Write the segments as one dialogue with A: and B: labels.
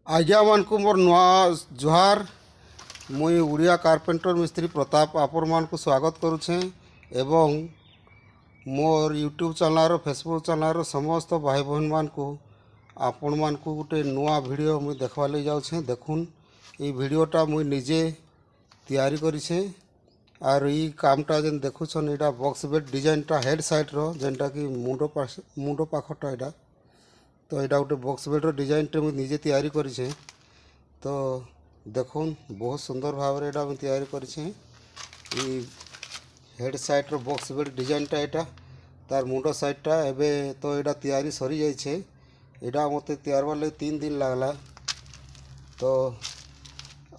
A: आज्ञा मान को मोर नुआ जुहार। मुई उड़िया कारपेंटर मिस्त्री प्रताप आपण मान को स्वागत करुछे एवं मोर यूट्यूब चैनल फेसबुक चैनल समस्त भाई बहन मान को आपण मान को गोटे नुआ वीडियो मुई देखवा ले जाऊँ। देखुन ये वीडियोटा मुई निजे तैयारी करिछे आर ई कामटा जेन देखुछन एटा बॉक्स बेड डिजाइनटा हेड साइड रो जेनटा कि मुंडो पाखटा एटा तो यहाँ गोटे बॉक्स बेड्र डिजाइनटे मुझे निजे तैयारी करिछे। तो देखुन बहुत सुंदर भाव में यहाँ तैयारी करिछे। हेड साइड रो बॉक्स बेड डिजाइनटा यहाँ तार मुंड साइडटा एबे तो यहाँ तैयारी सरी जाइछे। यहाँ मते तैयार वाले 3 दिन लगला तो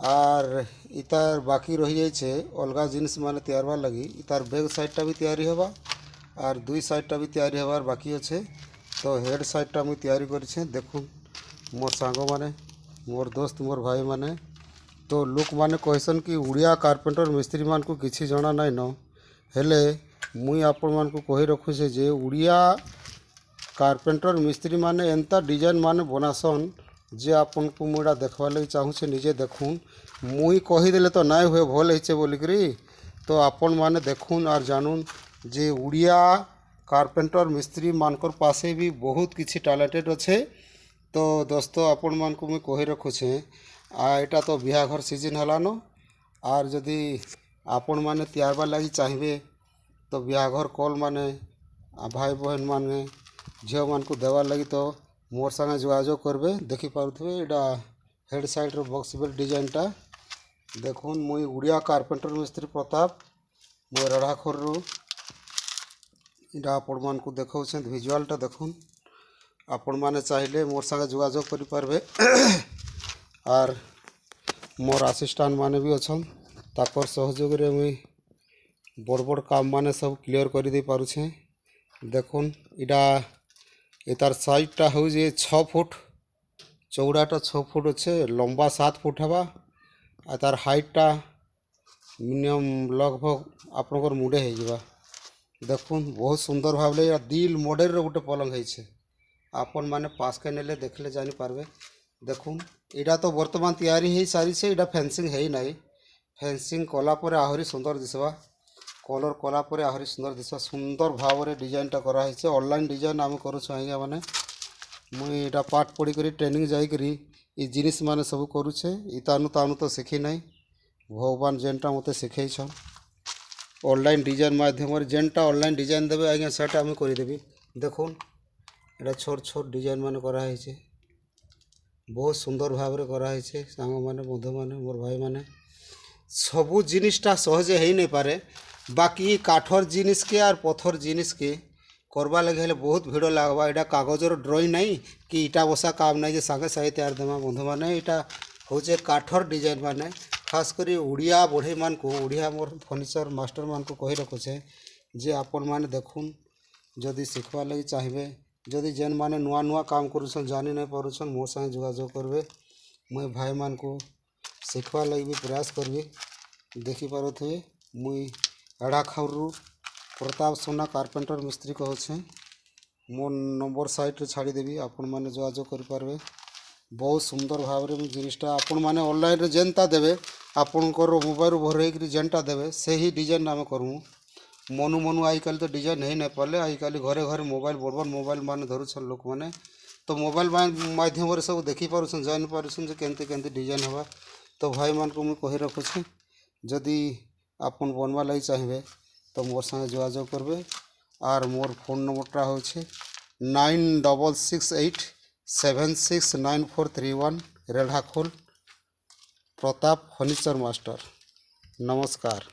A: आर इतार बाकी रही जाइछे अलगा जिनिस माने तैयार लगी इतार बैक साइडटा भी तैयारी होबा आर दुई साइडटा भी तैयारी होबार बाकी अच्छे। तो हेड साइडटा मुझे तैयारी करिछे। देखुन मोर सांग माने मोर दोस्त मोर भाई माने तो लोक माने कहसन कि उड़िया कारपेंटर मिस्त्री मान को किसी जना नाई न हेले मुई आपण मान को कही रखुछे जे उड़िया कारपेंटर मिस्त्री माने एंता डिजाइन माने बनासन जे आपन को मुड़ा देखवा लगी चाहूँचे निजे देखुन मुई कहीदेले तो नाई हुए भल होइछे बोलिकरी तो आपण माने देखुन और जानून जे उड़िया कारपेंटर मिस्त्री मानकर पासे भी बहुत किसी टैलेंटेड अच्छे। तो दोस्तों आपण मान को मुई कही रखुछे एटा तो बिहाघर सीजन हलानो आर जदि आपण माने तैयारबार लगी चाहिए तो बिहाघर कॉल माने भाई बहन माने झील मान को देवार लगी तो मोर संगे जोगाजोग करबे। देखि पारुथबे एटा हेड साइड रो बॉक्स बेड डिजाइनटा देखुन मुई उड़िया कारपेंटर मिस्त्री प्रताप मुई रढ़ाखोर रो इटा आपण मान को देखौछे विजुअलटा देखुन आपण माने चाहिए मोर संगे जोगाजोग करि पारबे। आर मोर असिस्टेंट माने भी अछन ताकर सहयोग रे मुई बड़ बड़ काम माने सब क्लियर कर दे पारुछे। देखुन इटा इतार साइजटा हो जे 6 फुट चौड़ाटा 6 फुट अच्छे लंबा 7 फुट हवा आ तार हाइटटा मिनिमम लगभग आपनकर मुंडे हो जावा। देखुन बहुत सुंदर भाव ले दिल मॉडल रो गोटे पलंग है आपन माने पास के नेले देखले जानी पारबे। देखुन एटा तो वर्तमान तैयारी हो सारी से एटा फेंसिंग है ना फेंसिंग कला पर आहरी सुंदर दिसवा कलर कला पर आहरी सुंदर दिसवा सुंदर भाव में डिजाइनटा करा है ऑनलाइन डिजाइन आम करुछु आज्ञा माने मुई एटा पाठ पढ़ी करी ट्रेनिंग जाई करी ई जिनिस माने सब करुछे इतानु तानु तो सीखी नहीं भगवान जेनटा मते सिखेछन ऑनलाइन डिजाइन माध्यम जेनटा ऑनलाइन डिजाइन देवे आज्ञा सेटा आम करदेवी। देखुन एटा छोट छोट डिजाइन मान कराई बहुत सुंदर भाव में कराई सांग माने बंधु माने मोर भाई माने सबू जिनिसटा सहजे हो नहीं पारे बाकी काठर जिनिस के और पत्थर जिनिस के करवा लगे हेले बहुत भिड़ लगवा एटा कागजर ड्रॉइंग नहीं कि इटा बसा काम नहीं जे सागे सागे तैयार देमा बंधु माने एटा होचे काठर डिजाइन माने खास करी उड़िया बढ़ई मान को उड़िया मोर फर्निचर मास्टर मान को कही रखुछे जे आपण माने देखुन जदि शिखवा लगी चाहिए जदि जेन माने नुआ नुआ काम करुछन जानी नहीं पारुछन मोर संगे जोगाजोग करबे मुई भाई मान को शिखवा लगी भी प्रयास करबे। देखि पारुथबे मुई एड़ाखाउरु प्रताप सोना कारपेंटर मिस्त्री कहछे मोर नंबर साइट रे छाड़ी देबी आपण माने जोगाजोग करि पारबे। बहुत सुंदर भाव में जिनिसटा आपण माने ऑनलाइन रे जेनता देबे आपनकर मोबाइल भरे कि जेनटा देबे से ही डिजाइन आम करूँ मनु मनु आजिकल तो डिजाइन है नहीं पारे आजिकल घरे घरे मोबाइल बड़ बड़ मोबाइल मान धरुछन लोक मैंने तो मोबाइल माध्यम सब देखी पारुछन जानी पारुछन जे केनते केनते डिजाइन हवा। तो भाई मान को मुझे कही रखुछे जदि आपन बनवा लगी चाहिए तो मोर संगे जोगाजोग करबे आर मोर फोन नंबरटा होछे 9668769431 रेढ़ाखोल प्रताप फर्निचर मास्टर। नमस्कार।